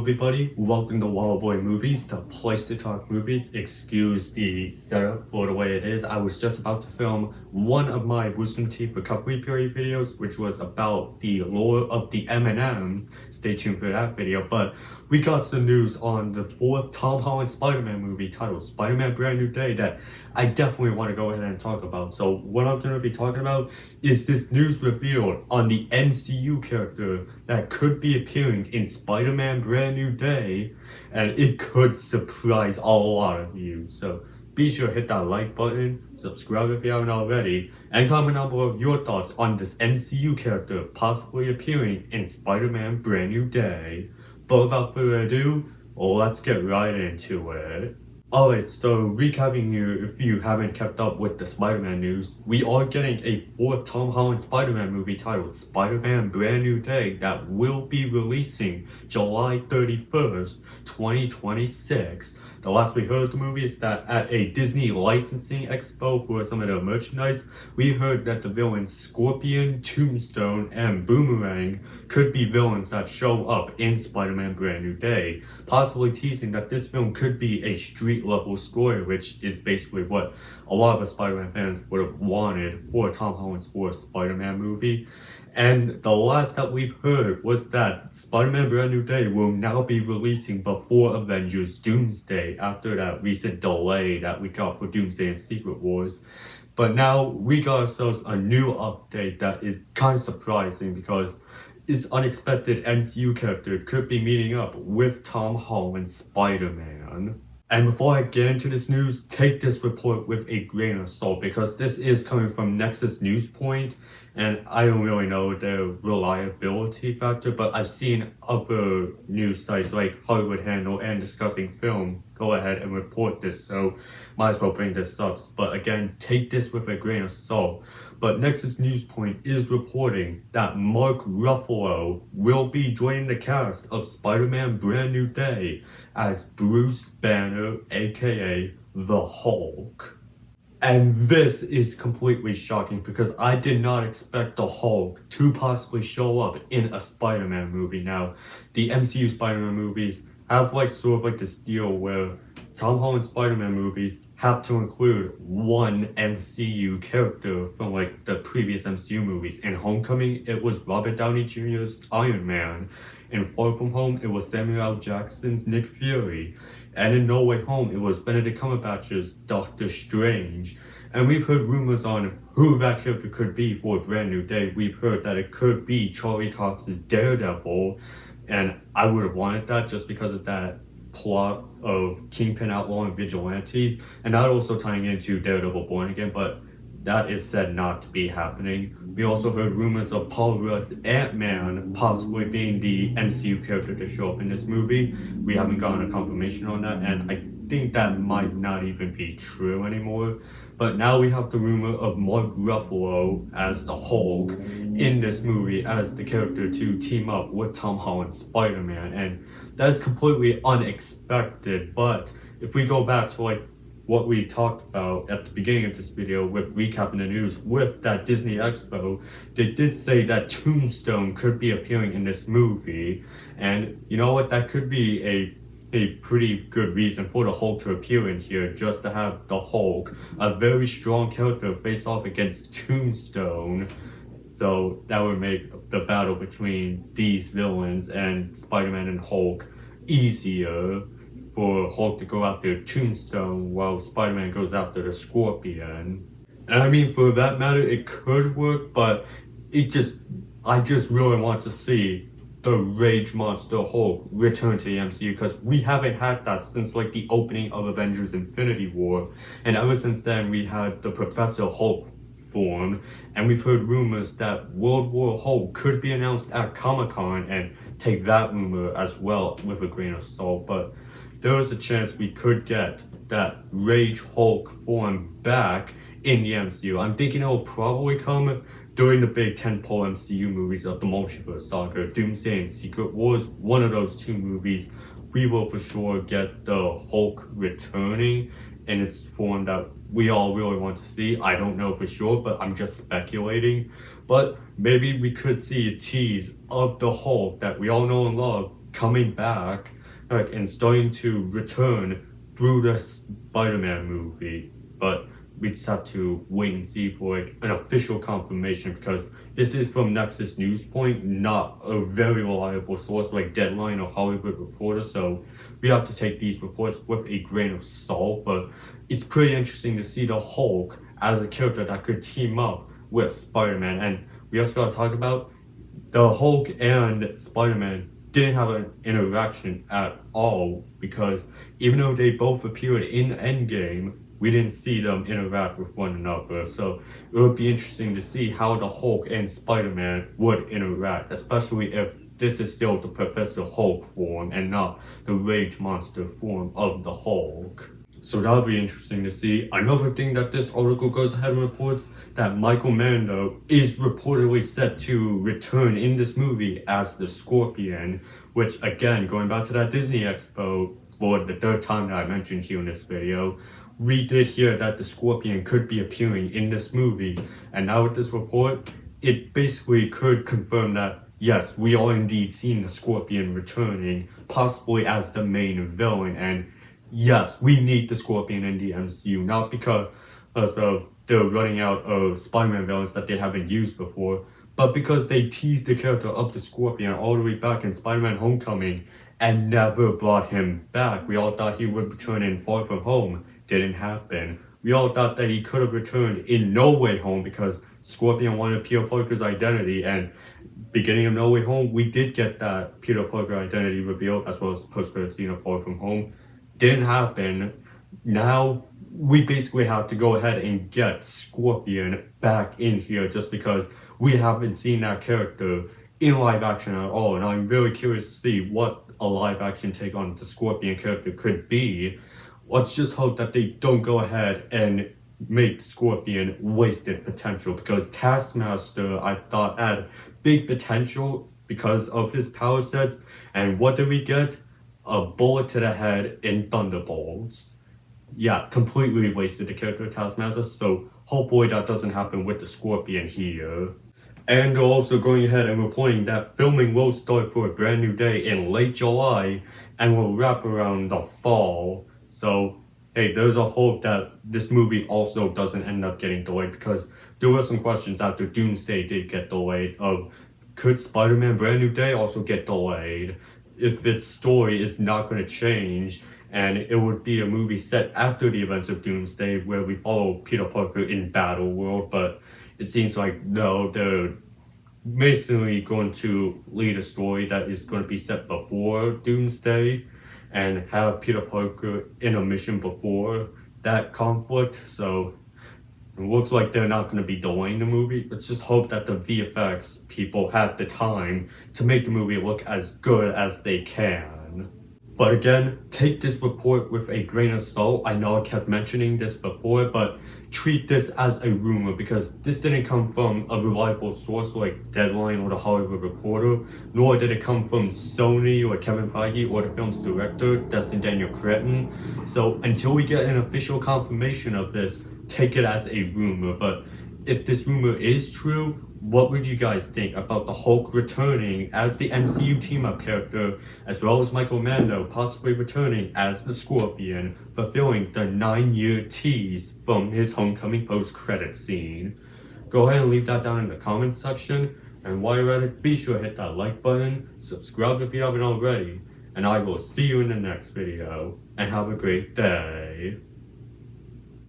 everybody, welcome to Wild Boy Movies, the place to talk movies. Excuse the setup for the way it is. I was just about to film one of my wisdom teeth recovery period videos, which was about the lore of the M&Ms. Stay tuned for that video. But we got some news on the fourth Tom Holland Spider-Man movie titled Spider-Man Brand New Day that I definitely want to go ahead and talk about. So what I'm going to be talking about is this news revealed on the MCU character that could be appearing in Spider-Man Brand New Day, and it could surprise a lot of you. So be sure to hit that like button, subscribe if you haven't already, and comment down below your thoughts on this MCU character possibly appearing in Spider-Man Brand New Day. But without further ado, let's get right into it. Alright, so recapping here, if you haven't kept up with the Spider-Man news, we are getting a fourth Tom Holland Spider-Man movie titled Spider-Man Brand New Day that will be releasing July 31st, 2026. The last we heard of the movie is that at a Disney licensing expo for some of the merchandise, we heard that the villains Scorpion, Tombstone, and Boomerang could be villains that show up in Spider-Man Brand New Day, possibly teasing that this film could be a street-level story, which is basically what a lot of the Spider-Man fans would have wanted for Tom Holland's fourth Spider-Man movie. And the last that we've heard was that Spider-Man Brand New Day will now be releasing before Avengers Doomsday after that recent delay that we got for Doomsday and Secret Wars. But now we got ourselves a new update that is kind of surprising because this unexpected MCU character could be meeting up with Tom Holland's Spider-Man. And before I get into this news, take this report with a grain of salt because this is coming from Nexus Newspoint, and I don't really know their reliability factor, but I've seen other news sites like Hollywood Handle and Discussing Film go ahead and report this, so might as well bring this up. But again, take this with a grain of salt. But Nexus Newspoint is reporting that Mark Ruffalo will be joining the cast of Spider-Man Brand New Day as Bruce Banner, aka the Hulk. And this is completely shocking because I did not expect the Hulk to possibly show up in a Spider-Man movie. Now, the MCU Spider-Man movies have sort of this deal where Tom Holland Spider-Man movies have to include one MCU character from the previous MCU movies. In Homecoming, it was Robert Downey Jr.'s Iron Man. In Far From Home, it was Samuel L. Jackson's Nick Fury. And in No Way Home, it was Benedict Cumberbatch's Doctor Strange. And we've heard rumors on who that character could be for a Brand New Day. We've heard that it could be Charlie Cox's Daredevil. And I would have wanted that just because of that plot of Kingpin outlawing vigilantes, and that also tying into Daredevil Born Again, but that is said not to be happening. We also heard rumors of Paul Rudd's Ant-Man possibly being the MCU character to show up in this movie. We haven't gotten a confirmation on that, and I think that might not even be true anymore. But now we have the rumor of Mark Ruffalo as the Hulk in this movie as the character to team up with Tom Holland's Spider-Man, and that is completely unexpected. But if we go back to what we talked about at the beginning of this video with recapping the news with that Disney Expo, they did say that Tombstone could be appearing in this movie, and you know what, that could be a pretty good reason for the Hulk to appear in here, just to have the Hulk, a very strong character, face off against Tombstone. So that would make the battle between these villains and Spider-Man and Hulk easier for Hulk to go after Tombstone while Spider-Man goes after the Scorpion. And I mean, for that matter, it could work, but I just really want to see the Rage Monster Hulk return to the MCU because we haven't had that since the opening of Avengers Infinity War, and ever since then we had the Professor Hulk form, and we've heard rumors that World War Hulk could be announced at Comic-Con, and take that rumor as well with a grain of salt. But there is a chance we could get that Rage Hulk form back in the MCU. I'm thinking it will probably come during the big tentpole MCU movies of the Multiverse Saga, Doomsday and Secret Wars. One of those two movies, we will for sure get the Hulk returning in its form that we all really want to see. I don't know for sure, but I'm just speculating. But maybe we could see a tease of the Hulk that we all know and love coming back like, and starting to return through the Spider-Man movie, but we just have to wait and see for like an official confirmation because this is from Nexus News Point, not a very reliable source like Deadline or Hollywood Reporter. So we have to take these reports with a grain of salt. But it's pretty interesting to see the Hulk as a character that could team up with Spider-Man. And we also got to talk about the Hulk and Spider-Man didn't have an interaction at all because even though they both appeared in Endgame, we didn't see them interact with one another. So it would be interesting to see how the Hulk and Spider-Man would interact, especially if this is still the Professor Hulk form and not the Rage Monster form of the Hulk. So that'll be interesting to see. Another thing that this article goes ahead and reports that Michael Mando is reportedly set to return in this movie as the Scorpion, which again, going back to that Disney Expo for the third time that I mentioned here in this video, we did hear that the Scorpion could be appearing in this movie. And now with this report, it basically could confirm that yes, we are indeed seeing the Scorpion returning, possibly as the main villain. And yes, we need the Scorpion in the MCU, not because of they're running out of Spider-Man villains that they haven't used before, but because they teased the character of the Scorpion all the way back in Spider-Man Homecoming and never brought him back. We all thought he would return in Far From Home. Didn't happen. We all thought that he could have returned in No Way Home because Scorpion wanted Peter Parker's identity, and beginning of No Way Home, we did get that Peter Parker identity revealed as well as the post-credit scene of Far From Home. Didn't happen. Now we basically have to go ahead and get Scorpion back in here just because we haven't seen that character in live action at all, and I'm really curious to see what a live action take on the Scorpion character could be. Let's just hope that they don't go ahead and make Scorpion wasted potential because Taskmaster, I thought, had big potential because of his power sets. And what did we get? A bullet to the head in Thunderbolts. Yeah, completely wasted the character of Taskmaster, so hopefully that doesn't happen with the Scorpion here. And they're also going ahead and reporting that filming will start for A Brand New Day in late July and will wrap around the fall. So, hey, there's a hope that this movie also doesn't end up getting delayed because there were some questions after Doomsday did get delayed of could Spider-Man Brand New Day also get delayed if its story is not going to change, and it would be a movie set after the events of Doomsday where we follow Peter Parker in Battle World, but it seems like no, they're basically going to lead a story that is going to be set before Doomsday and have Peter Parker in a mission before that conflict. So it looks like they're not going to be delaying the movie. Let's just hope that the VFX people have the time to make the movie look as good as they can. But again, take this report with a grain of salt. I know I kept mentioning this before, but treat this as a rumor because this didn't come from a reliable source like Deadline or the Hollywood Reporter, nor did it come from Sony or Kevin Feige or the film's director, Destin Daniel Cretton. So until we get an official confirmation of this, take it as a rumor. But if this rumor is true, what would you guys think about the Hulk returning as the MCU team-up character, as well as Michael Mando possibly returning as the Scorpion, fulfilling the 9-year tease from his Homecoming post-credit scene? Go ahead and leave that down in the comment section, and while you're at it, be sure to hit that like button, subscribe if you haven't already, and I will see you in the next video, and have a great day.